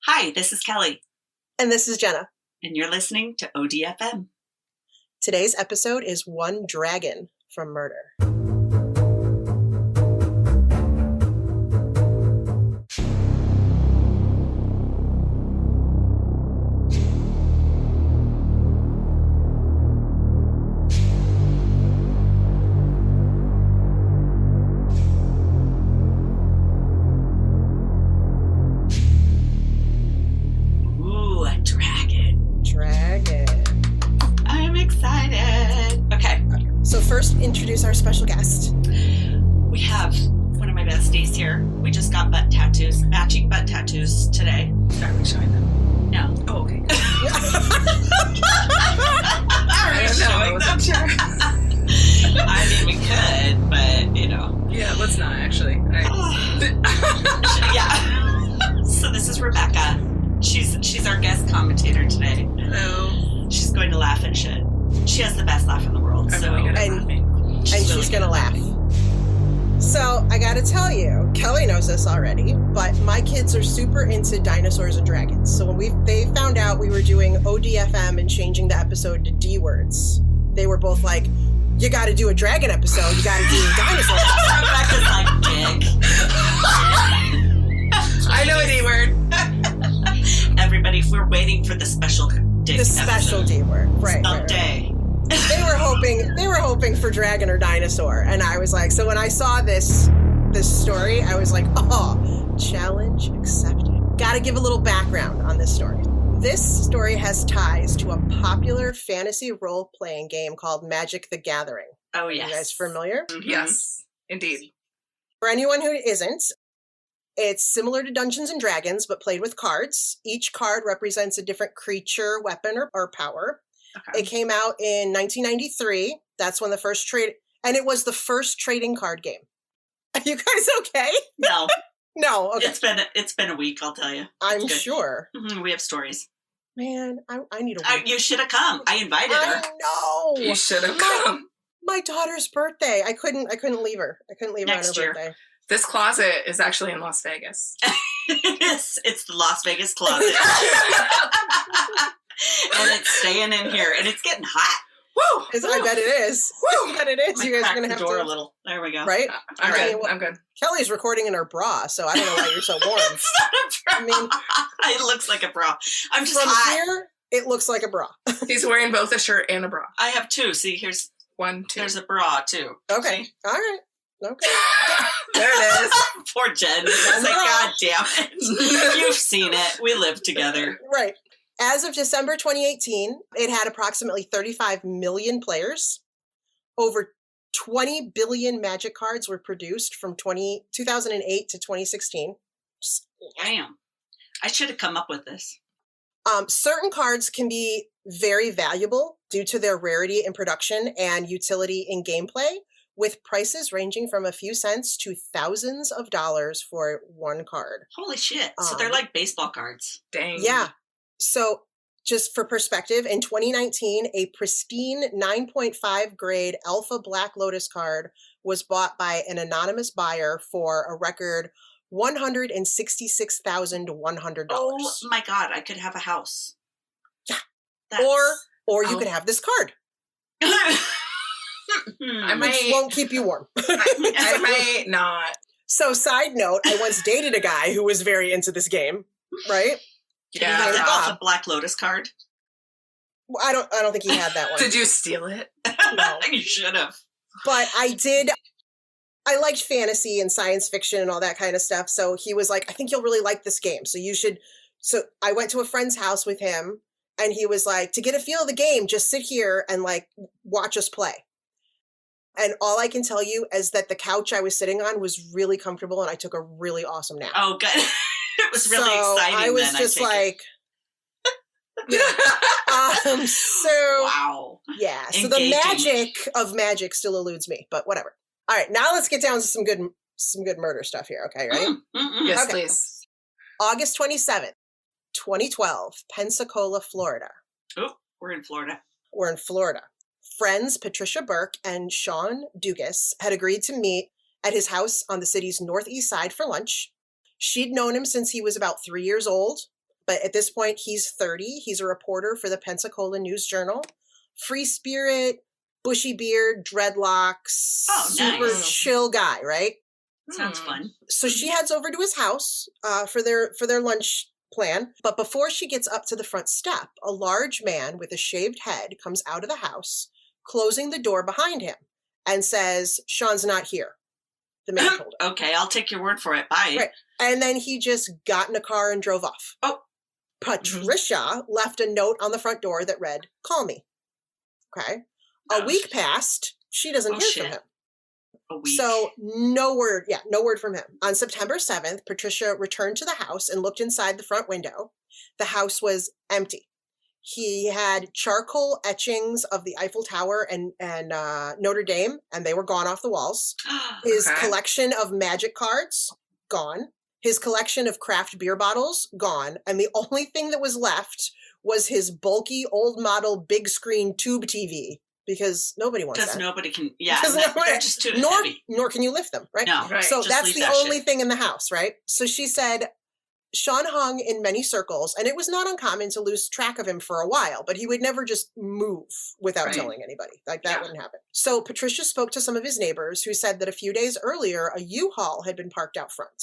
Hi, this is Kelly. And this is Jenna. And you're listening to ODFM. Today's episode is One Dragon from Murder. First, introduce our special guest. We have one of my besties here. We just got butt tattoos, matching butt tattoos today. Are we showing them? No. Oh, okay. I wasn't sure. I mean, we could, but, you know. Yeah, let's not, actually. Yeah. So this is Rebekka. She's our guest commentator today. Hello. She's going to laugh and shit. She has the best laugh in the world. I'm really good at laughing. She's going to laugh. So, I got to tell you, Kelly knows this already, but my kids are super into dinosaurs and dragons. So when they found out we were doing ODFM and changing the episode to D words, they were both like, you got to do a dragon episode. You got to do a dinosaur episode. Rebekka's like, dick. I know a D word. Everybody, we're waiting for the special dick special D word. Right. Someday. They were hoping for dragon or dinosaur, and I was like, so when I saw this story, I was like, oh, challenge accepted. Gotta give a little background on this story. This story has ties to a popular fantasy role-playing game called Magic the Gathering. Oh, yes. Are you guys familiar? Mm-hmm. Yes, indeed. For anyone who isn't, it's similar to Dungeons and Dragons, but played with cards. Each card represents a different creature, weapon, or power. Okay. It came out in 1993. That's when the first trade, and it was the first trading card game. Are you guys okay? No. No. Okay. It's been a week, I'll tell you. I'm sure. Mm-hmm. We have stories. Man, I need a week. You should have come. I invited her. I know. You should have come. My daughter's birthday. I couldn't leave her. I couldn't leave her on her birthday. This closet is actually in Las Vegas. It's the Las Vegas closet. And it's staying in here, and it's getting hot. Woo! I bet it is. Woo! I bet it is. You guys are going to have to... door a little. There we go. Right? I'm good. Kelly's recording in her bra, so I don't know why you're so warm. It's not a bra. I mean... It looks like a bra. I'm just from hot. Here, it looks like a bra. He's wearing both a shirt and a bra. I have two. See, here's... 1, 2. There's a bra, too. Okay. See? All right. Okay. There it is. Poor Jen. It's like, God damn it. You've seen it. We live together. Right. As of December 2018, it had approximately 35 million players. Over 20 billion Magic cards were produced from 2008 to 2016. Damn. I should have come up with this. Certain cards can be very valuable due to their rarity in production and utility in gameplay, with prices ranging from a few cents to thousands of dollars for one card. Holy shit. So they're like baseball cards. Dang. Yeah. So just for perspective, in 2019, a pristine 9.5 grade Alpha Black Lotus card was bought by an anonymous buyer for a record $166,100. Oh my God, I could have a house. Yeah. Or you could have this card. Which won't keep you warm. I might not. So side note, I once dated a guy who was very into this game, right? Did you have the Alpha Black Lotus card? Well, I don't think he had that one. Did you steal it? No. You should have. But I did. I liked fantasy and science fiction and all that kind of stuff. So he was like, I think you'll really like this game. So you should. So I went to a friend's house with him, and he was like, to get a feel of the game, just sit here and like watch us play. And all I can tell you is that the couch I was sitting on was really comfortable, and I took a really awesome nap. Oh, good. It was really exciting. I was just like, wow. Yeah. So the magic of magic still eludes me, but whatever. All right, now let's get down to some good murder stuff here. Okay, ready? Yes, okay. Please. August 27th, 2012, Pensacola, Florida. Oh, we're in Florida. Friends Patricia Burke and Sean Dugas had agreed to meet at his house on the city's northeast side for lunch. She'd known him since he was about 3 years old, but at this point, he's 30. He's a reporter for the Pensacola News-Journal. Free spirit, bushy beard, dreadlocks, super nice. chill guy, right? Sounds fun. So she heads over to his house for their lunch plan. But before she gets up to the front step, a large man with a shaved head comes out of the house, closing the door behind him, and says, "Sean's not here." The man told her. Okay, I'll take your word for it. Bye. Right. And then he just got in a car and drove off. Oh. Patricia left a note on the front door that read, "Call me." Okay. A week passed. She doesn't hear from him. A week. So no word from him. On September 7th, Patricia returned to the house and looked inside the front window. The house was empty. He had charcoal etchings of the Eiffel Tower and Notre Dame, and they were gone off the walls. His collection of magic cards, gone. His collection of craft beer bottles, gone. And the only thing that was left was his bulky old model big screen tube TV. Because nobody wants that. Because nobody can, they're just too heavy. Nor can you lift them, right? No, right. So just that's the that only shit. thing in the house, right? So she said, Sean hung in many circles, and it was not uncommon to lose track of him for a while, but he would never just move without telling anybody. Like, that wouldn't happen. So Patricia spoke to some of his neighbors who said that a few days earlier, a U-Haul had been parked out front.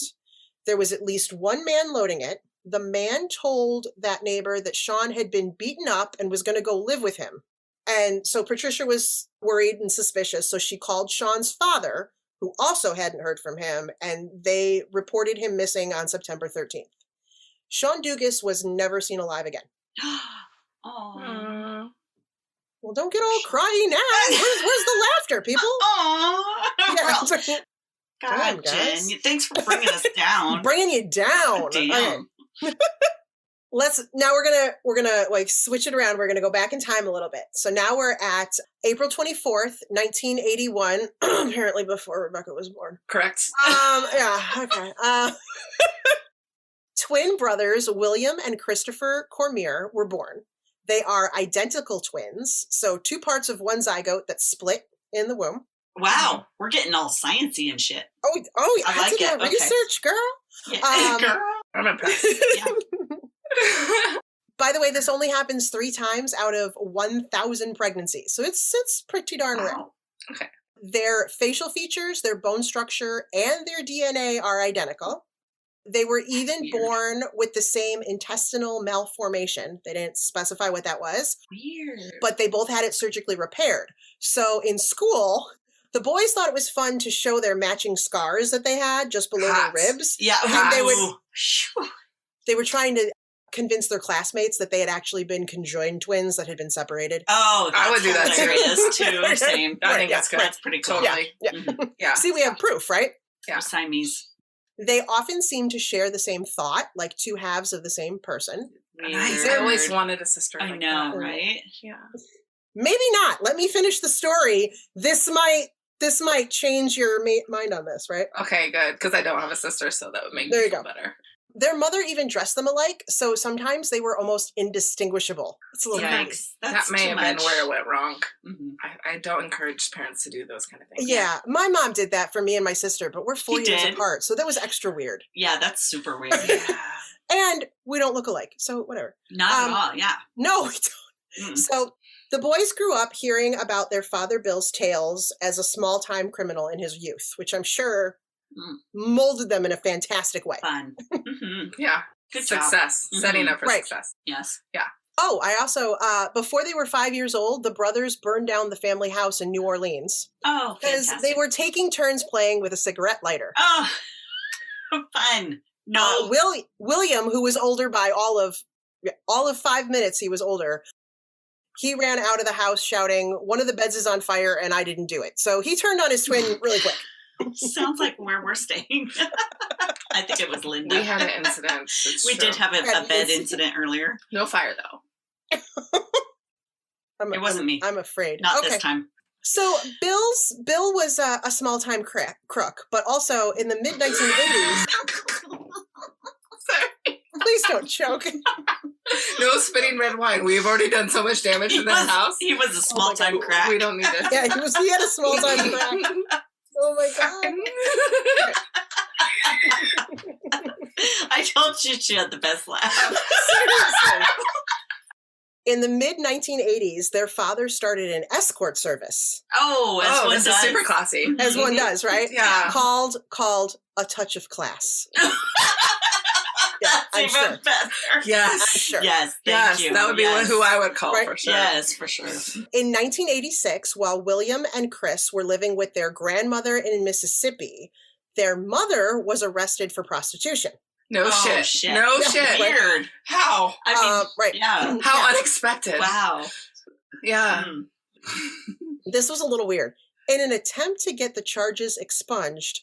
There was at least one man loading it. The man told that neighbor that Sean had been beaten up and was going to go live with him. And so Patricia was worried and suspicious, so she called Sean's father, who also hadn't heard from him, and they reported him missing on September 13th. Sean Dugas was never seen alive again. Oh. Well, don't get all cryy now. Where's the laughter, people? Oh. Yeah. God, guys. Jen, thanks for bringing us down. Bringing you down. Damn. Okay. We're gonna like switch it around. We're gonna go back in time a little bit. So now we're at April 24th, 1981. Apparently before Rebekka was born. Correct. Yeah. Okay. Twin brothers William and Christopher Cormier were born. They are identical twins, so two parts of one zygote that split in the womb. Wow, we're getting all sciencey and shit. Oh! I like did it. that Okay. research, girl. Yeah. Girl. I'm impressed. Yeah. By the way, this only happens 3 times out of 1,000 pregnancies, so it's pretty darn rare. Wow. Okay. Their facial features, their bone structure, and their DNA are identical. They were even Weird. born with the same intestinal malformation. They didn't specify what that was, Weird. but they both had it surgically repaired. So in school, the boys thought it was fun to show their matching scars that they had just below Hot. their ribs. Yeah. And they Ooh. They were trying to convince their classmates that they had actually been conjoined twins that had been separated. Oh, that's I would do that too. hilarious too. Same. I think that's good. That's pretty cool. Totally. Yeah. Mhm. Yeah. See, we have proof, right? Yeah. We're Siamese. They often seem to share the same thought, like two halves of the same person. Nice. I always wanted a sister. I like know, that. right? Yeah. Maybe not. Let me finish the story. This might change your mind on this, right? Okay, good. Because I don't have a sister, so that would make There me you feel go. better. Their mother even dressed them alike, so sometimes they were almost indistinguishable. It's a little creepy. Yikes. That That's may too have much. been where it went wrong. Mhm. I don't encourage parents to do those kind of things. Yeah, my mom did that for me and my sister, but we're 4 She years did? apart, so that was extra weird. Yeah, that's super weird. Yeah. And we don't look alike, so whatever. Not at all. Yeah. No, we don't. Mm. So the boys grew up hearing about their father Bill's tales as a small-time criminal in his youth, which I'm sure molded them in a fantastic way. Fun. Mhm. Yeah. Good job. Success. Mhm. Setting up for Right. success. Yes. Oh, I also, before they were 5 years old, the brothers burned down the family house in New Orleans Oh, because fantastic. they were taking turns playing with a cigarette lighter. Oh, fun. No. William, who was older by all of 5 minutes, he was older. He ran out of the house shouting, "One of the beds is on fire and I didn't do it." So he turned on his twin really quick. Sounds like where we're staying. I think it was Linda. We had an incident. It's We true. did have a Yeah, bed it's- incident earlier. No fire, though. It wasn't me. I'm afraid. Not okay. this time. So Bill was a small time crook, but also in the mid 1980s. Sorry. Please don't choke. No spitting red wine. We've already done so much damage in that house. He was a small time crack. We don't need it. Yeah, he had a small time crack. Oh my god. I told you she had the best laugh. Seriously. In the mid-1980s, their father started an escort service. Oh, as one this does. is super classy. As one does, right? Yeah. Called A Touch of Class. That's I'm even sure. better. Yes. I'm sure. Yes, Yes, thank you. that would be who I would call Right? for sure. Yes, for sure. In 1986, while William and Chris were living with their grandmother in Mississippi, their mother was arrested for prostitution. No Oh, shit. No Yeah, shit. Weird. How? I mean, Right. yeah. How Yeah. unexpected. Wow. Yeah. Mm. This was a little weird. In an attempt to get the charges expunged,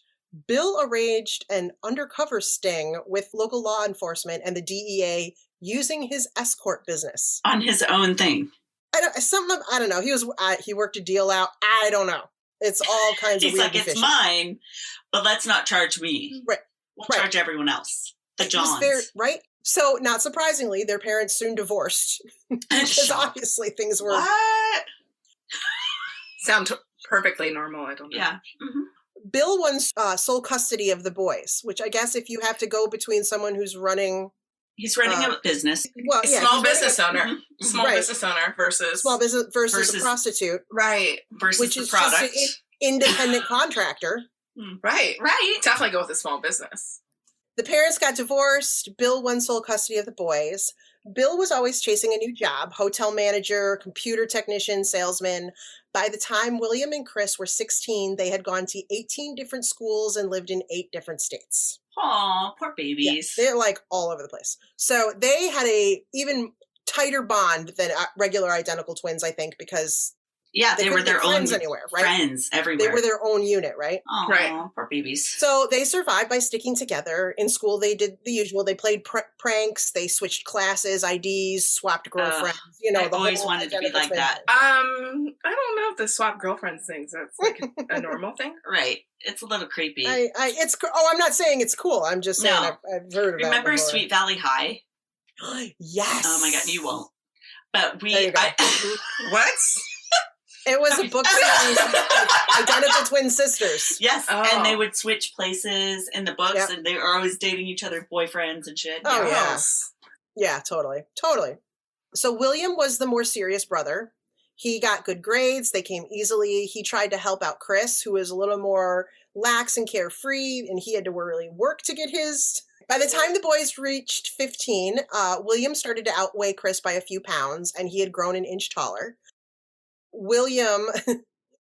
Bill arranged an undercover sting with local law enforcement and the DEA using his escort business. On his own thing. I don't know. He worked a deal out. I don't know. It's all kinds of He's weird like, and it's fishy. mine, but let's not charge me. Right. We'll Right. charge everyone else. The It was Johns. right? So, not surprisingly, their parents soon divorced because Shock. obviously things were. What? Sound perfectly normal. I don't know. Yeah. Mhm. Bill won sole custody of the boys, which I guess if you have to go between someone who's running, He's running a business. well, yeah, Small he's running business owner. Mhm. Small Right. business owner versus. small business versus a Versus- prostitute, Right. Versus which the is just product. an independent contractor. Right. Right. Definitely go with a small business. The parents got divorced. Bill won sole custody of the boys. Bill was always chasing a new job: hotel manager, computer technician, salesman. By the time William and Chris were 16, they had gone to 18 different schools and lived in 8 different states. Aw, poor Yeah, babies. they're like all over the place. So they had a even tighter bond than regular identical twins, I think, because Yeah, they were couldn't their get own friends anywhere, right? friends everywhere. They were their own unit, right? Aw, Right. poor babies. So they survived by sticking together. In school, they did the usual. They played pranks. They switched classes, IDs, swapped girlfriends. I the always whole wanted to be identical like twin that. thing. I don't know if the swap girlfriends things. That's like a normal thing. Right. It's a little creepy. I'm not saying it's cool. I'm just saying No. I've heard of that Remember before. Sweet Valley High? Yes. Oh my God, you won't. But There you go. What? It was a book series, like, identical twin sisters. Yes, Oh. and they would switch places in the books, Yep. and they were always dating each other's boyfriends and shit. Oh, yeah. Gross. Yeah, totally. So William was the more serious brother. He got good grades. They came easily. He tried to help out Chris, who was a little more lax and carefree, and he had to really work to get his. By the time the boys reached 15, William started to outweigh Chris by a few pounds, and he had grown an inch taller. William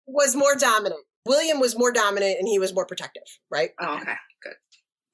was more dominant. And he was more protective, right? Oh, okay. Good.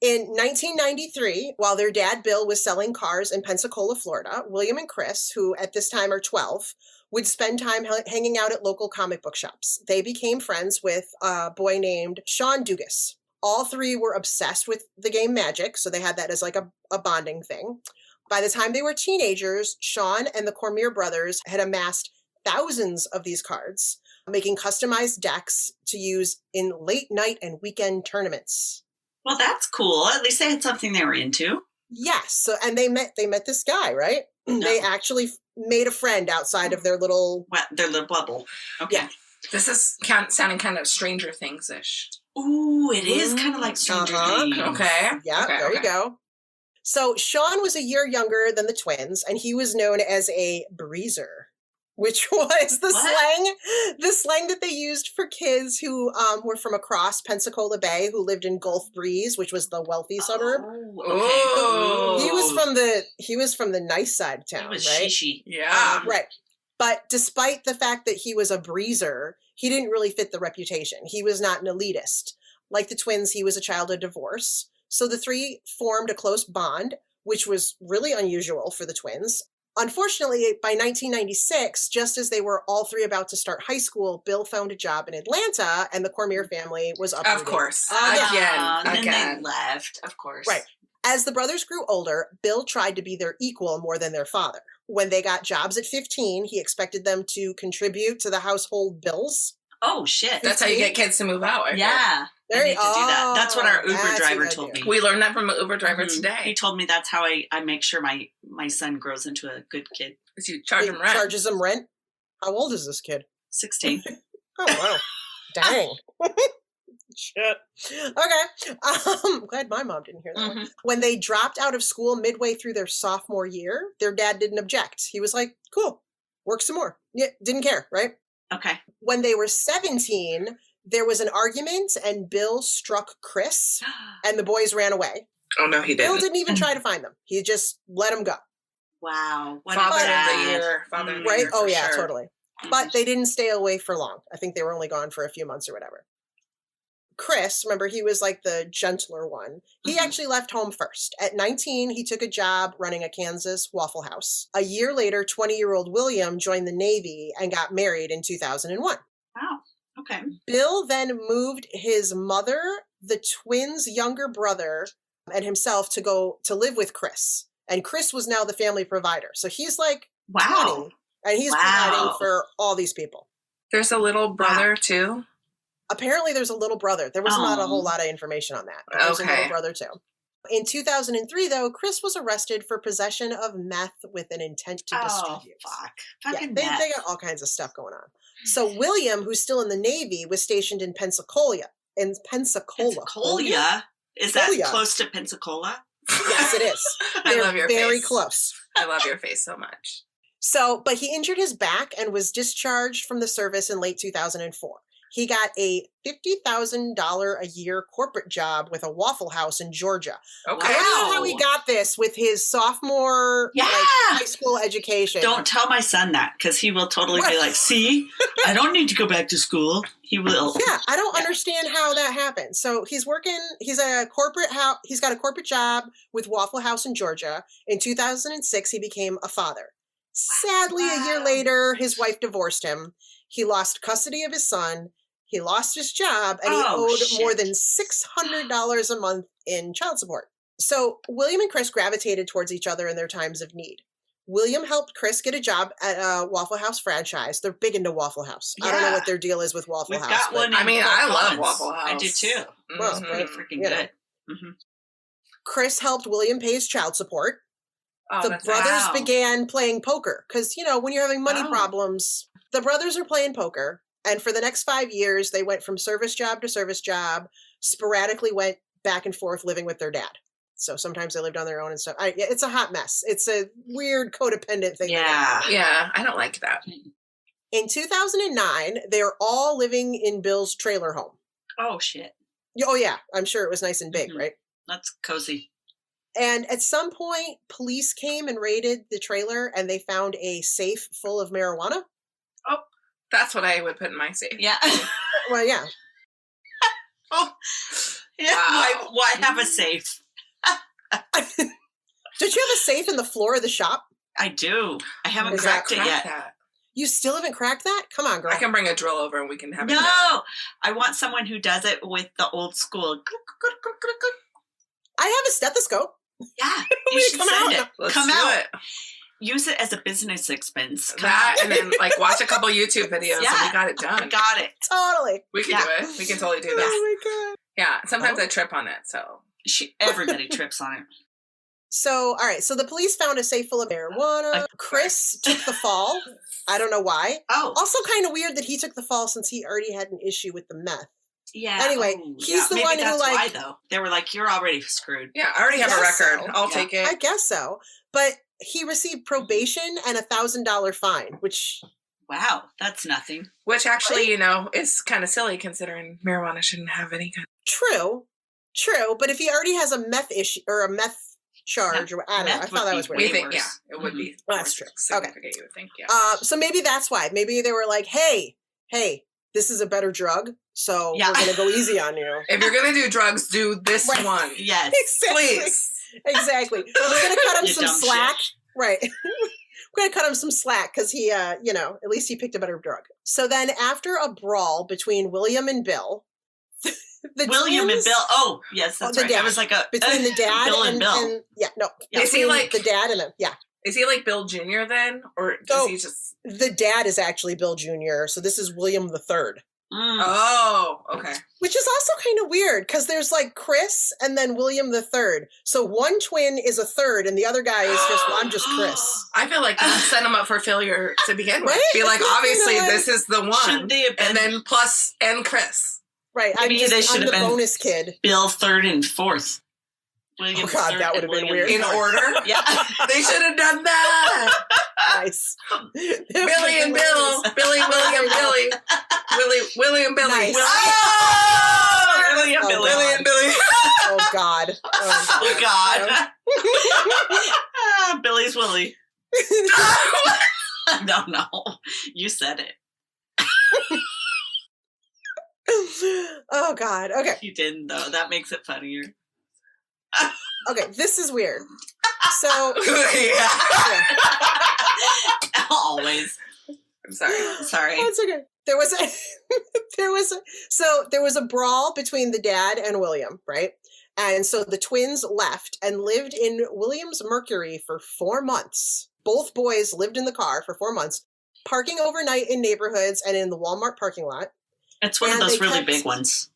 In 1993, while their dad Bill was selling cars in Pensacola, Florida, William and Chris, who at this time are 12, would spend time hanging out at local comic book shops. They became friends with a boy named Sean Dugas. All three were obsessed with the game Magic, so they had that as like a bonding thing. By the time they were teenagers, Sean and the Cormier brothers had amassed thousands of these cards, making customized decks to use in late night and weekend tournaments. Well, that's cool. At least they had something they were into. Yes. So, and they met this guy, right? They actually made a friend outside of their little. Their little bubble. Okay. Yeah. This is sounding kind of Stranger Things-ish. Ooh, it is kind of like Stranger Things. Okay. Yeah, Okay, there you go. So Sean was a year younger than the twins, and he was known as a breezer, which was the slang that they used for kids who were from across Pensacola Bay, who lived in Gulf Breeze, which was the wealthy suburb. Oh, He was from the nice side of town, He was right? shishi. Yeah. Right. But despite the fact that he was a breezer, he didn't really fit the reputation. He was not an elitist. Like the twins, he was a child of divorce. So the three formed a close bond, which was really unusual for the twins. Unfortunately, by 1996, just as they were all three about to start high school, Bill found a job in Atlanta, and the Cormier family was uprooted. Of course. Then Again. they left, of course. Right. As the brothers grew older, Bill tried to be their equal more than their father. When they got jobs at 15, he expected them to contribute to the household bills. Oh, shit. That's how you get kids to move out. I Yeah. I need to do that. That's what our Uber that's driver what I told do. me. We learned that from an Uber driver Mhm. He today. told me that's how I make sure my son grows into a good kid. Is you charge He them rent. charges them rent. How old is this kid? 16. Oh, wow. Dang. Shit. Okay. I'm glad my mom didn't hear that one. When they dropped out of school midway through their sophomore year, their dad didn't object. He was like, cool, work some more. Yeah, didn't care, right? Okay. When they were 17, there was an argument and Bill struck Chris and the boys ran away. Oh, no, he didn't. Bill didn't even try to find them. He just let them go. Wow. What Father a of dad. the year. Father of the Right? year, Oh, for yeah, sure. totally. But they didn't stay away for long. I think they were only gone for a few months or whatever. Chris, remember, he was like the gentler one. He actually left home first. At 19, he took a job running a Kansas Waffle House. A year later, 20-year-old William joined the Navy and got married in 2001. Wow. Okay. Bill then moved his mother, the twins' younger brother, and himself to go to live with Chris. And Chris was now the family provider. So he's like 20, and he's providing for all these people. There's a little brother, too? Apparently there's a little brother. There was not a whole lot of information on that. But there's a little brother too. In 2003, though, Chris was arrested for possession of meth with an intent to distribute. Fuck. Yeah, Fucking they meth. got all kinds of stuff going on. So William, who's still in the Navy, was stationed in Pensacola. Pensacola? Is that close to Pensacola? Yes, it is. I love your very face. close. I love your face so much. So, but he injured his back and was discharged from the service in late 2004. He got a $50,000 a year corporate job with a Waffle House in Georgia. Okay. I don't know how he got this with his sophomore high school education. Don't tell my son that, because he will totally be like, see, I don't need to go back to school. He will. Yeah, I don't understand how that happened. So he's got a corporate job with Waffle House in Georgia. In 2006, he became a father. Sadly, a year later, his wife divorced him. He lost custody of his son. He lost his job, and he owed more than $600 a month in child support. So William and Chris gravitated towards each other in their times of need. William helped Chris get a job at a Waffle House franchise. They're big into Waffle House. Yeah. I don't know what their deal is with Waffle House. Got one. I love Waffle House. I do too. Well, it's pretty freaking good. Chris helped William pay his child support. Oh, The brothers began playing poker because, when you're having money problems, the brothers are playing poker. And for the next 5 years, they went from service job to service job, sporadically went back and forth living with their dad. So sometimes they lived on their own and stuff. It's a hot mess. It's a weird codependent thing. Yeah, I don't like that. In 2009, they're all living in Bill's trailer home. Oh, shit. Oh, yeah. I'm sure it was nice and big, right? That's cozy. And at some point, police came and raided the trailer, and they found a safe full of marijuana. Oh, that's what I would put in my safe. Yeah. Well, yeah. Oh, yeah. Wow. Why have a safe? Don't you have a safe in the floor of the shop? I do. I haven't cracked it yet. That. You still haven't cracked that? Come on, girl. I can bring a drill over and we can have it. No, I want someone who does it with the old school. I have a stethoscope. Yeah, you should send it. Let's Come do out. It. Use it as a business expense. And then watch a couple YouTube videos and we got it done. We got it. Totally. We can do it. We can totally do this. Oh my God. Yeah, sometimes I trip on it, so. Everybody trips on it. So, all right. So the police found a safe full of marijuana. Chris took the fall. I don't know why. Oh. Also kind of weird that he took the fall since he already had an issue with the meth. Yeah. Anyway, he's the one who that's why, though. They were like, you're already screwed. Yeah, I already have a record. So. I'll take it. I guess so. But he received probation and $1,000 fine, which... Wow, that's nothing. Which actually, is kind of silly considering marijuana shouldn't have any kind of... True. But if he already has a meth issue or a meth charge, or I don't know. I thought that was weird. It would be. Oh, that's true. Okay. You would think, yeah. So maybe that's why. Maybe they were like, hey, this is a better drug, so we're going to go easy on you. If you're going to do drugs, do this one. Yes. Exactly. Please. Exactly. We're going to cut him some slack. Shit. Right. We're going to cut him some slack because he, at least he picked a better drug. So then after a brawl between William and Bill, William and Bill. Oh, yes, that's right. Dad. I was like between the dad Bill and Bill. And yeah, no. Yeah. Is he like the dad and Is he like Bill Jr. then? Or does he just... The dad is actually Bill Jr., so this is William the Third. Oh, okay. Which is also kind of weird, because there's like Chris and then William the Third. So one twin is a third, and the other guy is I'm just Chris. I feel like set him up for failure to begin with. Right? Be like, obviously, this is the one. Shouldn't they have been... And then plus and Chris. Right. Maybe they should have been bonus kid. Bill 3rd and 4th. William oh God, that would have been weird. In order? Yeah. They should have done that. Nice. Billy and Bill. Billy, William, Billy. William, Billy. Nice. Oh! William, Oh, Billy. Billy and Billy. Oh God. Oh God. Billy's Willie. No. You said it. Oh God. Okay. You didn't though. That makes it funnier. Okay. This is weird. So. Yeah. Always. I'm sorry. That's okay. There was a brawl between the dad and William, right? And so the twins left and lived in William's Mercury for 4 months. Both boys lived in the car for 4 months, parking overnight in neighborhoods and in the Walmart parking lot. It's one of those really big ones.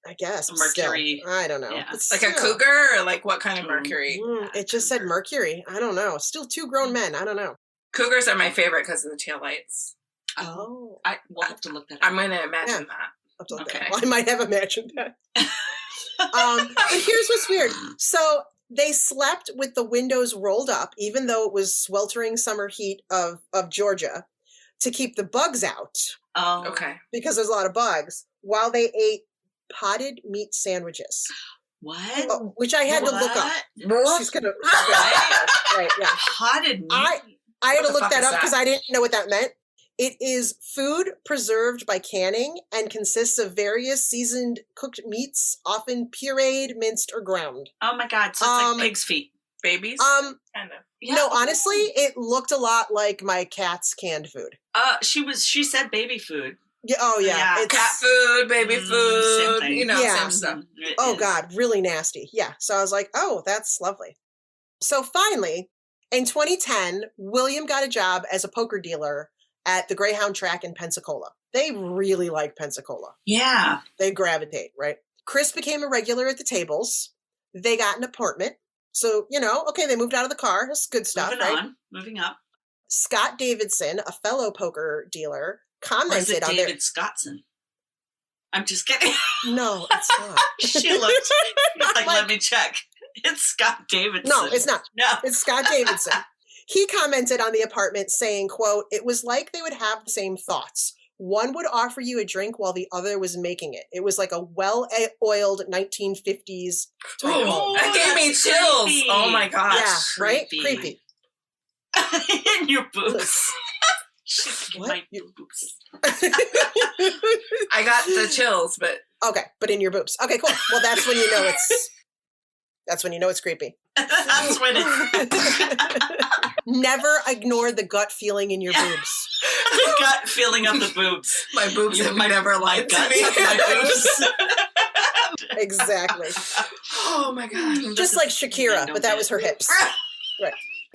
I guess. Mercury. Still, I don't know. Yeah. Like a cougar or like what kind of Mercury? It just said Mercury. I don't know. Still 2 grown men. I don't know. Cougars are my favorite because of the taillights. Oh. We'll have to look that up. I'm going to imagine that. Okay. Well, I might have imagined that. But here's what's weird. So they slept with the windows rolled up, even though it was sweltering summer heat of Georgia, to keep the bugs out. Oh. Okay. Because there's a lot of bugs, while they ate potted meat sandwiches. What? Oh, which I had to look up. She's gonna right, yeah. Potted meat? I had to look that up because I didn't know what that meant. It is food preserved by canning and consists of various seasoned cooked meats, often pureed, minced, or ground. Oh my God! So it's like pig's feet, babies. Kind of. Yeah. No, honestly, it looked a lot like my cat's canned food. She said baby food. Yeah. Oh yeah. It's cat food, baby food. Same thing. You know, Yeah. same stuff. Oh God, really nasty. Yeah. So I was like, oh, that's lovely. So finally, in 2010, William got a job as a poker dealer at the Greyhound track in Pensacola. They really like Pensacola. Yeah. They gravitate, right? Chris became a regular at the tables. They got an apartment. So, okay, they moved out of the car. That's good stuff, Moving up. Scott Davidson, a fellow poker dealer, commented or is it on David Scottson? I'm just kidding. No, it's not. She looked. He's like, let me check. It's Scott Davidson. No, it's not. No. It's Scott Davidson. He commented on the apartment saying, quote, "It was like they would have the same thoughts. One would offer you a drink while the other was making it. It was like a well-oiled 1950s type home." That gave me chills. Creepy. Oh my gosh. Yeah, right? Creepy. In your boobs. What? My boobs. I got the chills, but... Okay, but in your boobs. Okay, cool. Well, that's when you know it's... That's when you know it's creepy. That's when it's... Never ignore the gut feeling in your boobs. The gut feeling of the boobs. My boobs have never lied to me. My boobs. Exactly. Oh my God. Just like Shakira, but that was her hips. Right.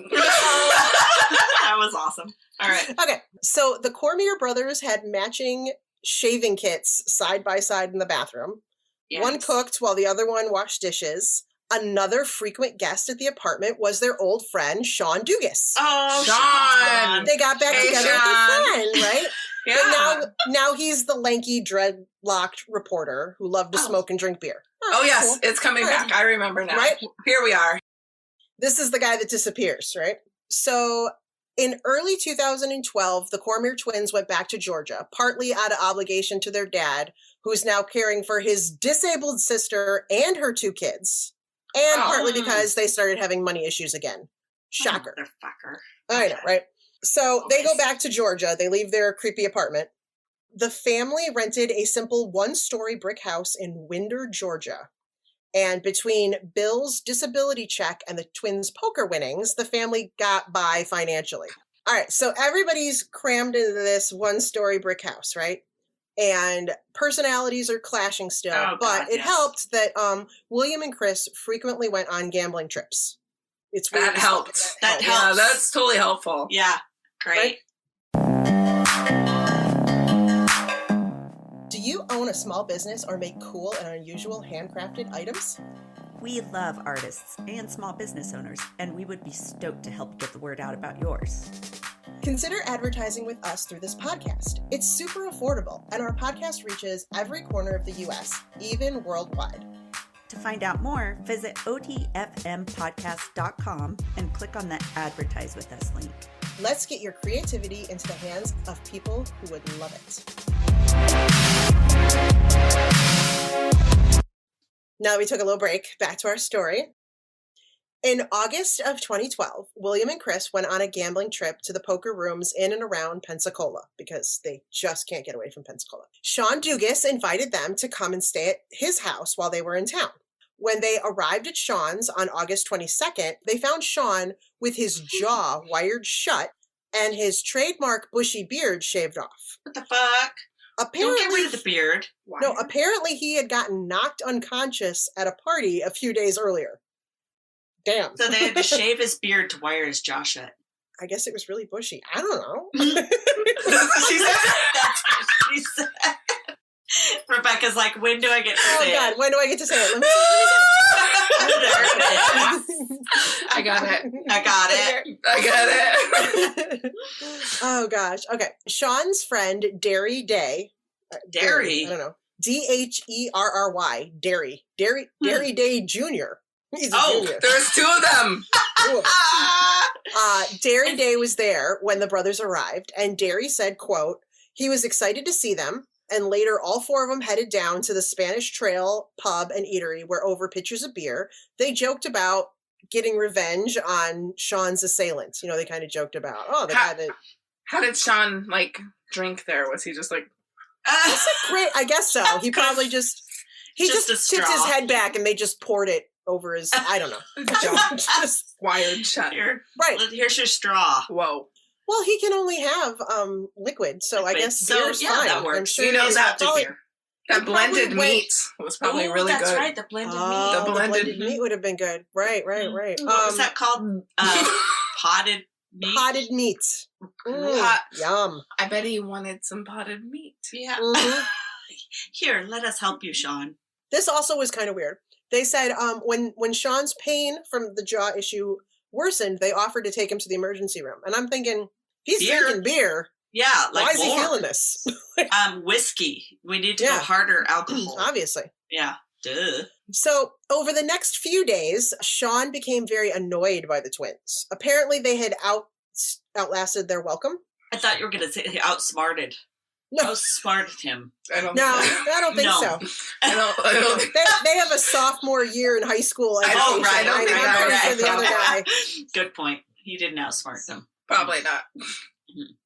That was awesome. All right. Okay. So the Cormier brothers had matching shaving kits side by side in the bathroom. Yes. One cooked while the other one washed dishes. Another frequent guest at the apartment was their old friend, Sean Dugas. Oh, Sean. They got back together with their friend, right? Yeah. But now he's the lanky, dreadlocked reporter who loved to smoke and drink beer. Oh, yes. Cool. It's coming back. I remember now. Right? Here we are. This is the guy that disappears, right? So in early 2012, the Cormier twins went back to Georgia, partly out of obligation to their dad, who's now caring for his disabled sister and her 2 kids. And partly because they started having money issues again. Shocker. Motherfucker. I know, right? So they go back to Georgia. They leave their creepy apartment. The family rented a simple 1-story brick house in Winder, Georgia. And between Bill's disability check and the twins' poker winnings, the family got by financially. All right, so everybody's crammed into this 1-story brick house, right? And personalities are clashing still, but it helped that William and Chris frequently went on gambling trips. It's weird. That helped. That helps. Yeah, that's totally helpful. Yeah, great. Right? Do you own a small business or make cool and unusual handcrafted items? We love artists and small business owners, and we would be stoked to help get the word out about yours. Consider advertising with us through this podcast. It's super affordable, and our podcast reaches every corner of the U.S., even worldwide. To find out more, visit otfmpodcast.com and click on the Advertise with Us link. Let's get your creativity into the hands of people who would love it. Now that we took a little break, back to our story. In August of 2012, William and Chris went on a gambling trip to the poker rooms in and around Pensacola because they just can't get away from Pensacola. Sean Dugas invited them to come and stay at his house while they were in town. When they arrived at Sean's on August 22nd, they found Sean with his jaw wired shut and his trademark bushy beard shaved off. What the fuck? Apparently, don't get rid of the beard. Why? No, apparently he had gotten knocked unconscious at a party a few days earlier. Damn. So they had to shave his beard to wire his jaw shut. I guess it was really bushy. I don't know. She said that's what she said. Rebekka's like, when do I get to say it? Oh, God, when do I get to say it? Let me see. I got it. Oh, gosh. Okay. Sean's friend, Derry Day. Derry? I don't know. Dherry. Derry Day Jr. He's a junior. There's two of them. Derry Day was there when the brothers arrived, and Derry said, quote, he was excited to see them, and later all four of them headed down to the Spanish Trail pub and eatery where over pitchers of beer, they joked about getting revenge on Sean's assailants. You know, they kind of joked about, oh, the guy that... How did Sean, drink there? Was he just That's great. I guess so. He probably just tipped his head back and they just poured it over his, I don't know. Just wired shut. Right. Here's your straw. Whoa. Well, he can only have liquid, so I guess beer's fine. That works. I'm sure that blended meat was probably really good. That's right, the blended meat. The blended meat would have been good. Right. What was that called? Potted meat? Potted meat. Yum. I bet he wanted some potted meat. Yeah. Mm-hmm. Here, let us help you, Sean. This also was kind of weird. They said when Sean's pain from the jaw issue worsened, they offered to take him to the emergency room. And I'm thinking, he's drinking beer. Yeah. Why is he feeling this? Whiskey. We need to go harder alcohol. Obviously. Yeah. Duh. So over the next few days, Sean became very annoyed by the twins. Apparently they had outlasted their welcome. I thought you were going to say he outsmarted. No. Outsmarted him. I don't think so. I don't they have a sophomore year in high school. Right. I don't think I'm for the other guy. Good point. He didn't outsmart them. Probably not.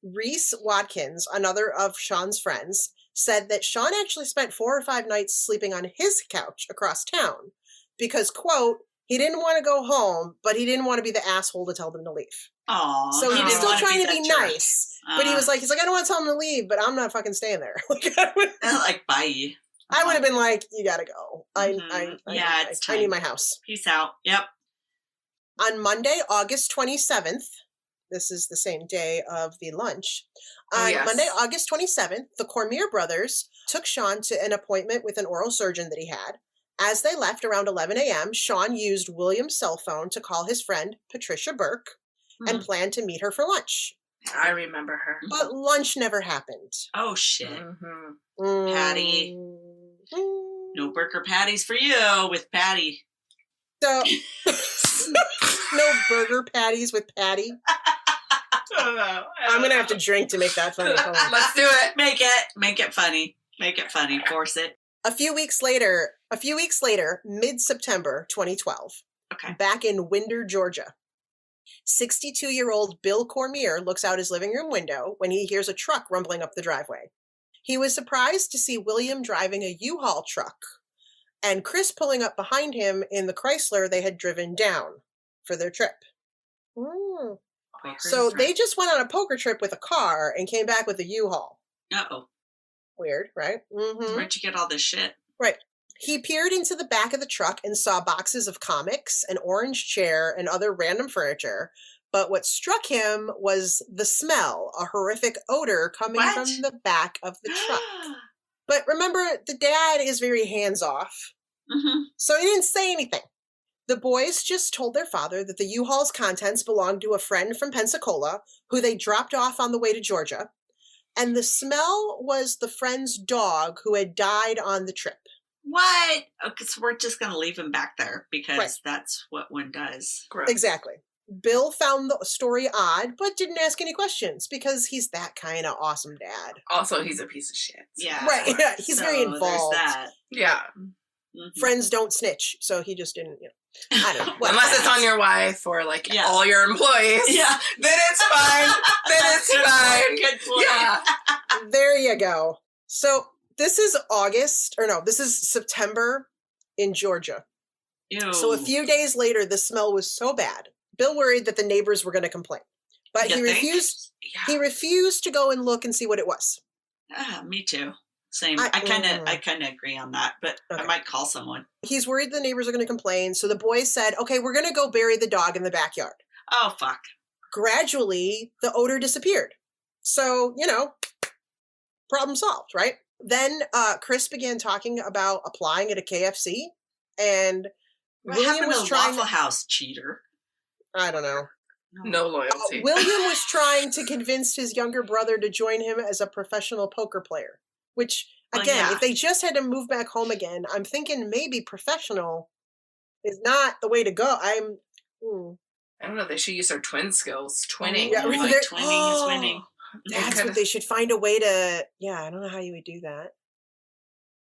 Reese Watkins, another of Sean's friends, said that Sean actually spent 4 or 5 nights sleeping on his couch across town because, quote, he didn't want to go home, but he didn't want to be the asshole to tell them to leave. Aww. So he was still trying to be nice. But he's like, I don't want to tell him to leave, but I'm not fucking staying there. Bye. I would have been like, you gotta go. I need my house. Peace out. Yep. On Monday, August 27th, this is the same day of the lunch. Monday, August 27th, the Cormier brothers took Sean to an appointment with an oral surgeon that he had. As they left around 11 a.m., Sean used William's cell phone to call his friend, Patricia Burke, and planned to meet her for lunch. I remember her. But lunch never happened. Oh, shit. Patty. No burger patties for you with Patty. So, no burger patties with Patty. I'm going to have to drink to make that funny. Let's do it. Make it funny. Make it funny. Force it. A few weeks later, mid-September 2012, back in Winder, Georgia, 62-year-old Bill Cormier looks out his living room window when he hears a truck rumbling up the driveway. He was surprised to see William driving a U-Haul truck and Chris pulling up behind him in the Chrysler they had driven down for their trip. So they just went on a poker trip with a car and came back with a U-Haul. Uh-oh. Weird, right? Mm-hmm. Where'd you get all this shit? Right. He peered into the back of the truck and saw boxes of comics, an orange chair, and other random furniture. But what struck him was the smell, a horrific odor coming from the back of the truck. But remember, the dad is very hands-off. Mm-hmm. So he didn't say anything. The boys just told their father that the U-Haul's contents belonged to a friend from Pensacola who they dropped off on the way to Georgia. And the smell was the friend's dog who had died on the trip. What? Okay, so we're just going to leave him back there because that's what one does. Gross. Exactly. Bill found the story odd, but didn't ask any questions because he's that kind of awesome dad. Also, he's a piece of shit. So. Yeah. Right. Yeah, he's very involved. There's that. Yeah. Mm-hmm. Friends don't snitch, so he just didn't, I don't know. Unless it's on your wife or all your employees. Yeah. Then it's fine. Then it's fine. Good point. Yeah. There you go. So this is this is September in Georgia. Ew. So a few days later, the smell was so bad. Bill worried that the neighbors were going to complain, but he refused. Yeah. He refused to go and look and see what it was. Me too. Same. I kind of agree on that, but I might call someone. He's worried the neighbors are going to complain. So the boys said, okay, we're going to go bury the dog in the backyard. Oh, fuck. Gradually, the odor disappeared. So, problem solved, right? Then Chris began talking about applying at a KFC, and William was trying Waffle House, cheater. I don't know. No loyalty. William was trying to convince his younger brother to join him as a professional poker player, which, again, if they just had to move back home again, I'm thinking maybe professional is not the way to go. I don't know. They should use their twin skills. Twinning. Yeah, twinning is winning. That's what they should find a way to. Yeah, I don't know how you would do that.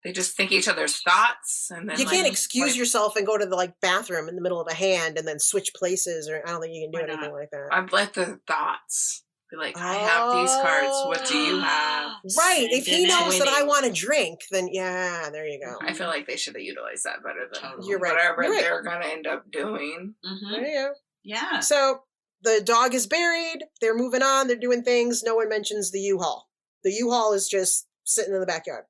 They just think each other's thoughts, and then you can't excuse yourself and go to the bathroom in the middle of a hand and then switch places, or I don't think you can do anything like that. I'd let the thoughts be like, I have these cards. What do you have? Right. If he knows that I want to drink, then there you go. I feel like they should have utilized that better than You're right. whatever they're going to end up doing. Mm-hmm. There you go. Yeah. So the dog is buried. They're moving on. They're doing things. No one mentions the U-Haul. The U-Haul is just sitting in the backyard.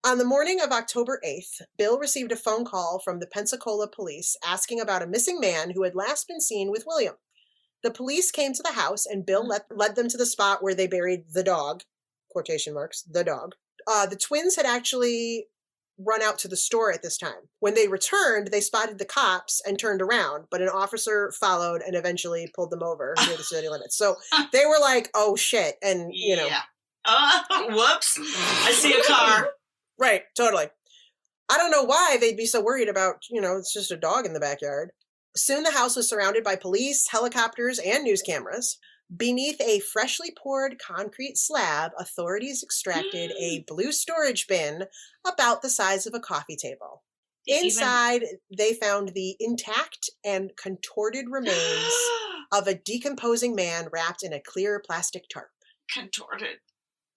On the morning of October 8th, Bill received a phone call from the Pensacola police asking about a missing man who had last been seen with William. The police came to the house, and Bill led them to the spot where they buried the dog, quotation marks, the dog. The twins had actually run out to the store at this time. When they returned, they spotted the cops and turned around, but an officer followed and eventually pulled them over near the city limits. So they were like, oh, shit, and, whoops, I see a car. Right, totally. I don't know why they'd be so worried about, it's just a dog in the backyard. Soon the house was surrounded by police, helicopters, and news cameras. Beneath a freshly poured concrete slab, authorities extracted a blue storage bin about the size of a coffee table. Inside, they found the intact and contorted remains of a decomposing man wrapped in a clear plastic tarp. Contorted.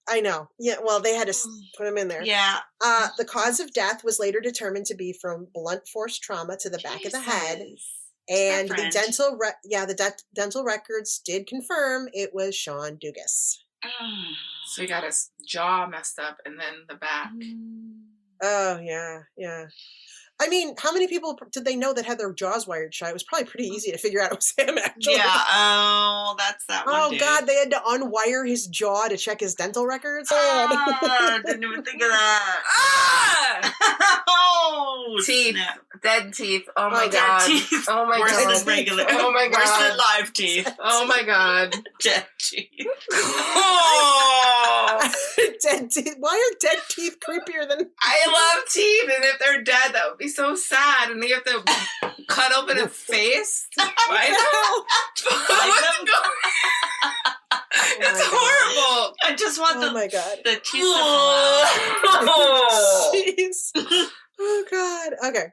I know. Yeah, well, they had to put him in there. Yeah. The cause of death was later determined to be from blunt force trauma to the back of the head. And the dental records did confirm it was Sean Dugas. So he got his jaw messed up and then the back. Oh, yeah. I mean, how many people did they know that had their jaws wired shut? It was probably pretty easy to figure out it was him, actually. Yeah, that's that one. Oh, dude. God, they had to unwire his jaw to check his dental records? Didn't even think of that. Oh, teeth. snap. Dead teeth. Oh, my God. Teeth. Oh, my Worse God. than regular. Oh, my God. Worse than live teeth. Oh, my God. Dead teeth. Oh. Dead teeth. Why are dead teeth creepier than... I love teeth, and if they're dead, that would be so sad, and you have to cut open a face to find out. It's horrible. I just want Oh my God. the teeth to fall out. Jeez. Oh God. Okay.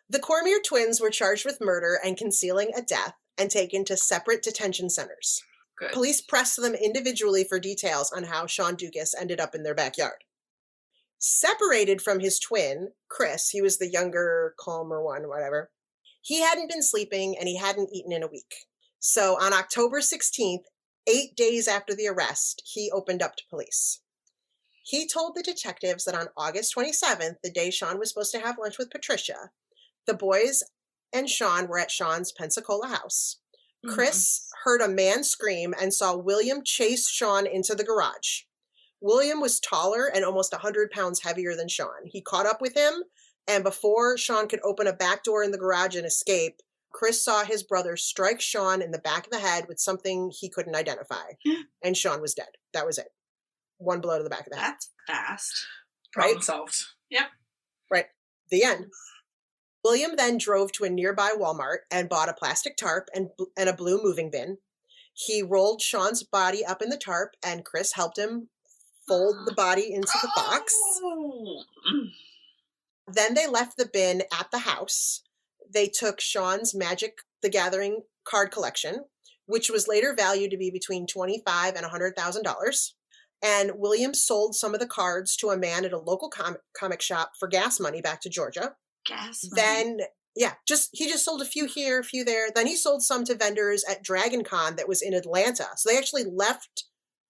The Cormier twins were charged with murder and concealing a death and taken to separate detention centers. Good. Police pressed them individually for details on how Sean Dugas ended up in their backyard. Separated from his twin, Chris, he was the younger, calmer one, whatever, he hadn't been sleeping and he hadn't eaten in a week. So on October 16th, 8 days after the arrest, he opened up to police. He told the detectives that on August 27th, the day Sean was supposed to have lunch with Patricia, the boys and Sean were at Sean's Pensacola house. Chris heard a man scream and saw William chase Sean into the garage. William was taller and almost 100 pounds heavier than Sean. He caught up with him And before Sean could open a back door in the garage and escape, Chris saw his brother strike Sean in the back of the head with something he couldn't identify. And Sean was dead. That was it. One blow to the back of the head. That's fast. Problem solved. Yep. Right. The end. William then drove to a nearby Walmart and bought a plastic tarp and a blue moving bin. He rolled Sean's body up in the tarp, and Chris helped him fold the body into the box. Then they left the bin at the house. They took Sean's Magic the Gathering card collection, which was later valued to be between $25,000 and $100,000. And William sold some of the cards to a man at a local comic shop for gas money back to Georgia. Gas money. Then, he just sold a few here, a few there. Then he sold some to vendors at Dragon Con that was in Atlanta. So they actually left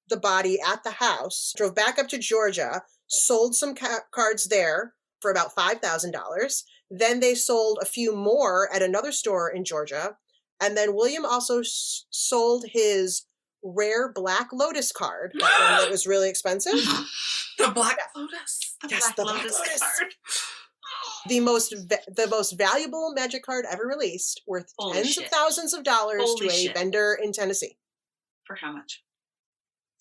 the body at the house, drove back up to Georgia, sold some cards there for about $5,000. Then they sold a few more at another store in Georgia. And then William also sold his rare Black Lotus card. That was really expensive. The Black Lotus? The Black Lotus card. The most valuable Magic card ever released, worth tens of thousands of dollars to a vendor in Tennessee. For how much?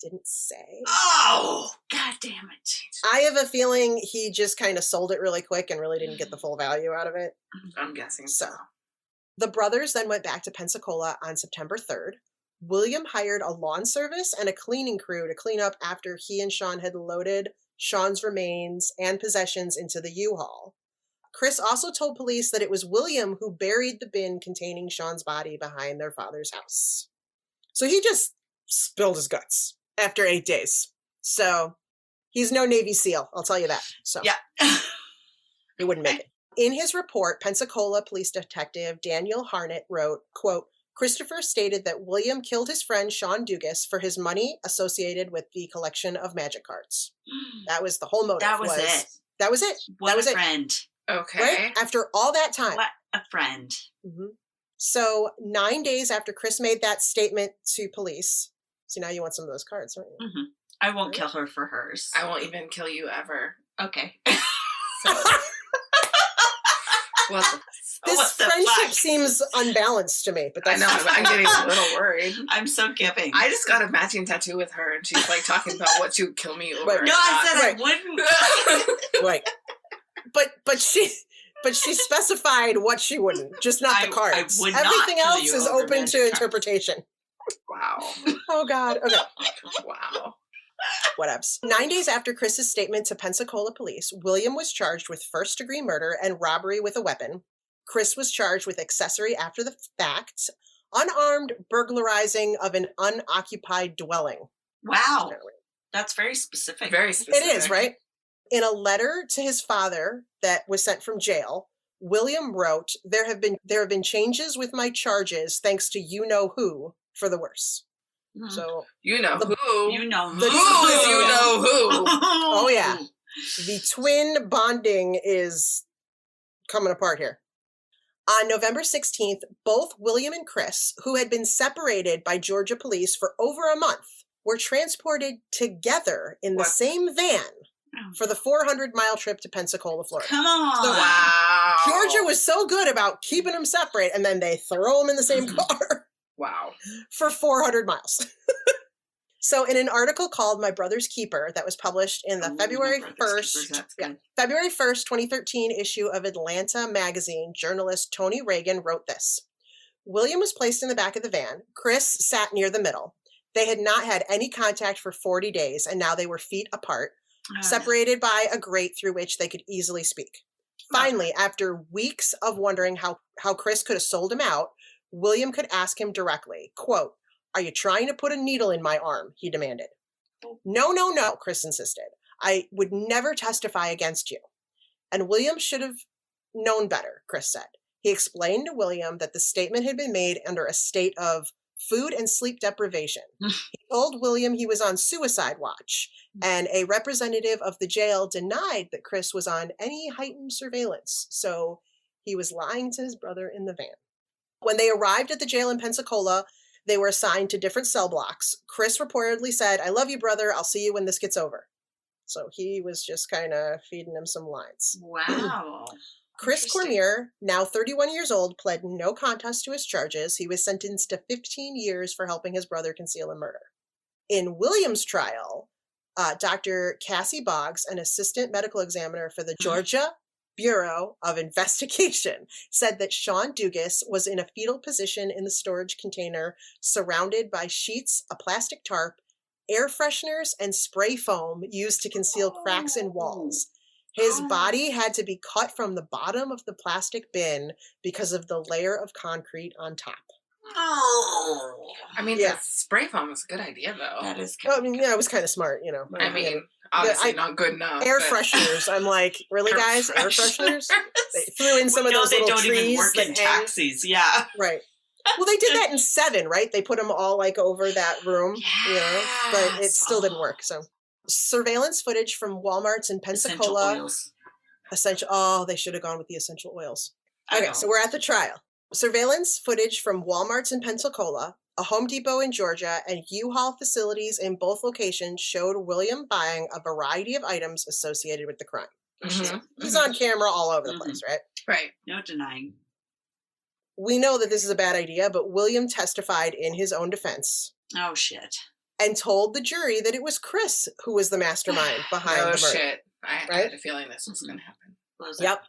Didn't say. Oh, God damn it. I have a feeling he just kind of sold it really quick and really didn't get the full value out of it. I'm guessing so. The brothers then went back to Pensacola on September 3rd. William hired a lawn service and a cleaning crew to clean up after he and Sean had loaded Sean's remains and possessions into the U-Haul. Chris also told police that it was William who buried the bin containing Sean's body behind their father's house. So he just spilled his guts after 8 days. So he's no Navy SEAL, I'll tell you that. So yeah. He wouldn't make it. In his report, Pensacola Police Detective Daniel Harnett wrote, quote, Christopher stated that William killed his friend Sean Dugas for his money associated with the collection of Magic cards. That was the whole motive. That was it. That was it. What that was a friend. Okay. Right? After all that time. What a friend. Mm-hmm. So 9 days after Chris made that statement to police, so now you want some of those cards, don't you? Mm-hmm. I won't kill her for hers. I won't even kill you ever. Okay. This friendship seems unbalanced to me, but that's I know. I'm getting a little worried. I'm so giving. I just got a matching tattoo with her, and she's like talking about what she would kill me over. Right. No, I said I wouldn't. Right. But she specified what she wouldn't, just not the cards. I would Everything not else is open to interpretation. Wow. Oh God. Okay. Wow. Whatevs. 9 days after Chris's statement to Pensacola police, William was charged with first-degree murder and robbery with a weapon. Chris was charged with accessory after the fact, unarmed burglarizing of an unoccupied dwelling. Wow. That's very specific. Very specific. It is, right? In a letter to his father that was sent from jail, William wrote, there have been changes with my charges thanks to you-know-who for the worse. Mm-hmm. So you know who. You know who. Who is you know who. Oh, yeah. The twin bonding is coming apart here. On November 16th, both William and Chris, who had been separated by Georgia police for over a month, were transported together in the same van for the 400-mile trip to Pensacola, Florida. Come on. So wow. Georgia was so good about keeping them separate, and then they throw them in the same car. Wow. For 400 miles. So in an article called My Brother's Keeper that was published in the February 1st, 2013 issue of Atlanta magazine, journalist Tony Reagan wrote this. William was placed in the back of the van. Chris sat near the middle. They had not had any contact for 40 days, and now they were feet apart, separated by a grate through which they could easily speak. Finally, after weeks of wondering how Chris could have sold him out, William could ask him directly, quote, are you trying to put a needle in my arm? He demanded. No, Chris insisted. I would never testify against you. And William should have known better, Chris said. He explained to William that the statement had been made under a state of food and sleep deprivation. He told William he was on suicide watch, and a representative of the jail denied that Chris was on any heightened surveillance. So he was lying to his brother in the van. When they arrived at the jail in Pensacola, they were assigned to different cell blocks. Chris reportedly said, I love you, brother. I'll see you when this gets over. So he was just kind of feeding him some lines. Wow. Chris Cormier, now 31 years old, pled no contest to his charges. He was sentenced to 15 years for helping his brother conceal a murder. In William's trial, Dr. Cassie Boggs, an assistant medical examiner for the Georgia Bureau of Investigation, said that Sean Dugas was in a fetal position in the storage container, surrounded by sheets, a plastic tarp, air fresheners, and spray foam used to conceal cracks in walls. His body had to be cut from the bottom of the plastic bin because of the layer of concrete on top. Oh. I mean, the spray foam was a good idea, though. That is good. It was kind of smart, you know. I mean, obviously not good enough. Air fresheners. I'm like, really, guys? Air fresheners? They threw in some of those little trees. They don't even work in taxis, yeah. Right. Well, they did that in 7, right? They put them all, like, over that room, you know, but it still didn't work, so. Surveillance footage from Walmarts in Pensacola. Essential oils. They should have gone with the essential oils. Okay, so we're at the trial. Surveillance footage from Walmarts in Pensacola, a Home Depot in Georgia, and U-Haul facilities in both locations showed William buying a variety of items associated with the crime. Mm-hmm. He's on camera all over the place, right? Right. No denying. We know that this is a bad idea, but William testified in his own defense. Oh, shit. And told the jury that it was Chris who was the mastermind behind the murder. Oh, shit. I had a feeling this was going to happen. Yep.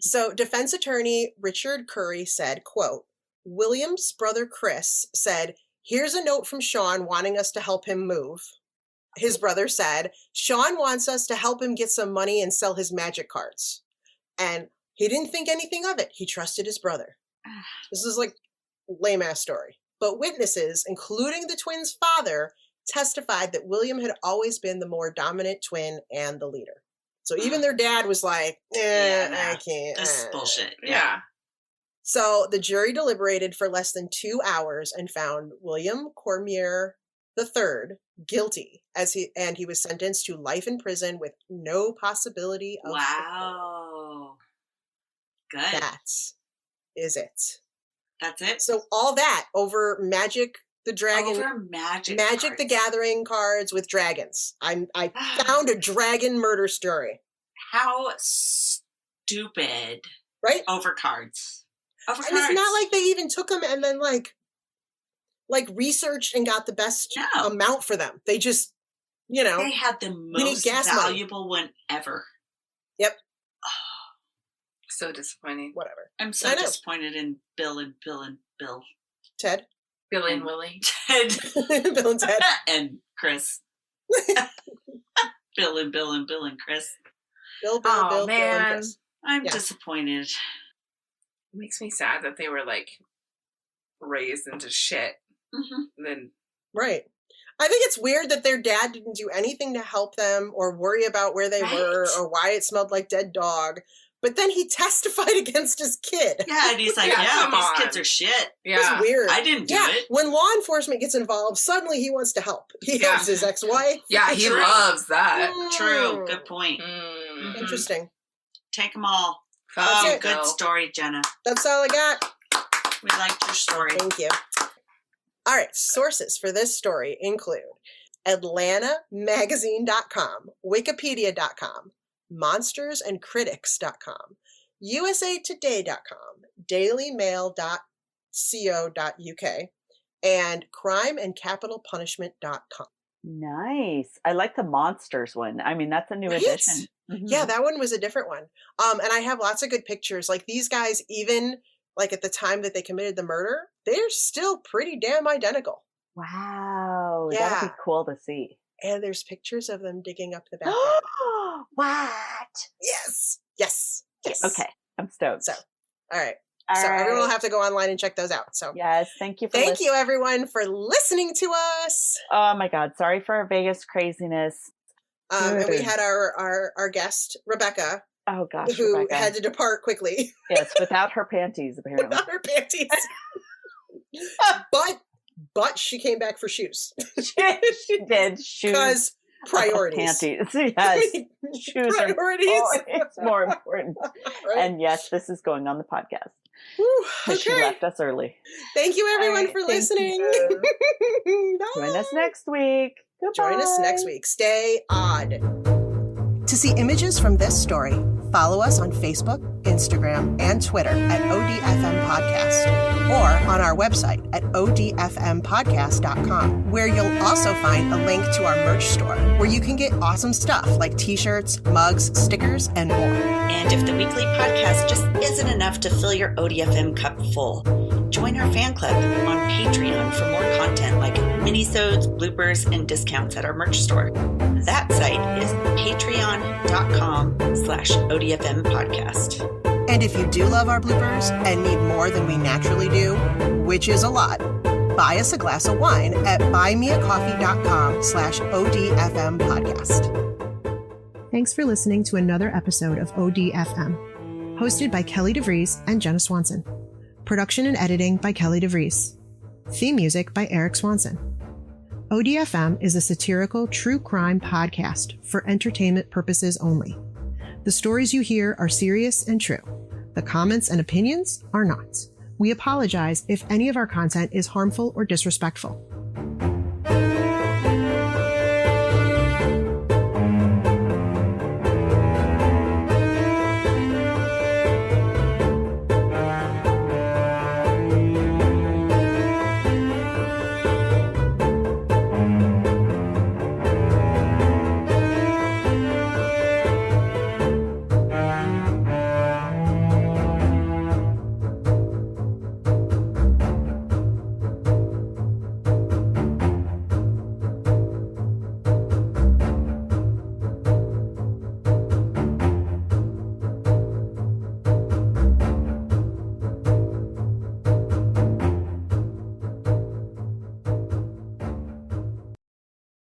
So defense attorney Richard Curry said, quote, William's brother Chris said, here's a note from Sean wanting us to help him move. His brother said, Sean wants us to help him get some money and sell his magic cards. And he didn't think anything of it. He trusted his brother. This is like lame-ass story. But witnesses, including the twins' father, testified that William had always been the more dominant twin and the leader. So even their dad was like, I can't. This is bullshit. Yeah. So the jury deliberated for less than 2 hours and found William Cormier III guilty, and he was sentenced to life in prison with no possibility of Wow. Good. That is it. That's it? So all that over Magic the Dragon. Over Magic the Gathering cards with dragons. I found a dragon murder story. How stupid. Right? Over cards. And it's not like they even took them and then like researched and got the best amount for them. They just, you know. They had the most valuable one ever. Yep. So disappointing. Whatever. I'm so disappointed in Bill and Bill. Ted? Billy and Willie. Ted. Bill and Ted. And Chris. Bill and Chris. Bill, man. Bill and Chris. I'm disappointed. It makes me sad that they were like raised into shit. Mm-hmm. Then right. I think it's weird that their dad didn't do anything to help them or worry about where they were or why it smelled like dead dog. But then he testified against his kid. Yeah, and he's like, these kids are shit. Yeah. It's weird. I didn't do it. When law enforcement gets involved, suddenly he wants to help. He helps his ex-wife. Yeah, he loves that. True. Good point. Mm-hmm. Interesting. Take them all. Good story, Jenna. That's all I got. We liked your story. Thank you. All right. Sources for this story include AtlantaMagazine.com, Wikipedia.com, monstersandcritics.com, usatoday.com, dailymail.co.uk, and crimeandcapitalpunishment.com. Nice. I like the monsters one. I mean, that's a new addition. Mm-hmm. Yeah, that one was a different one. And I have lots of good pictures. Like these guys, even like at the time that they committed the murder, they're still pretty damn identical. Wow. Yeah. That'd be cool to see. And there's pictures of them digging up the backyard. What? Yes. Okay. I'm stoked. So, all right. Everyone will have to go online and check those out. So yes, thank you. Thank you everyone for listening to us. Oh my God. Sorry for our Vegas craziness. And we had our guest, Rebekka. Oh gosh. Who Rebekka had to depart quickly. Yes, without her panties, apparently. Without her panties. But she came back for shoes. She did. Shoes. Because priorities. Panties. Yes. Shoes priorities. Are more important. Right? And yes, this is going on the podcast. Because she left us early. Thank you everyone for listening. Join us next week. Goodbye. Join us next week. Stay odd. To see images from this story, follow us on Facebook, Instagram, and Twitter at ODFM Podcast, or on our website at odfmpodcast.com, where you'll also find a link to our merch store, where you can get awesome stuff like t-shirts, mugs, stickers, and more. And if the weekly podcast just isn't enough to fill your ODFM cup full, join our fan club on Patreon for more content like minisodes, bloopers, and discounts at our merch store. That site is patreon.com/ODFM podcast. And if you do love our bloopers and need more than we naturally do, which is a lot, buy us a glass of wine at buymeacoffee.com/ODFM podcast. Thanks for listening to another episode of ODFM, hosted by Kelly DeVries and Jenna Swanson. Production and editing by Kelly DeVries. Theme music by Eric Swanson. ODFM is a satirical true crime podcast for entertainment purposes only. The stories you hear are serious and true. The comments and opinions are not. We apologize if any of our content is harmful or disrespectful.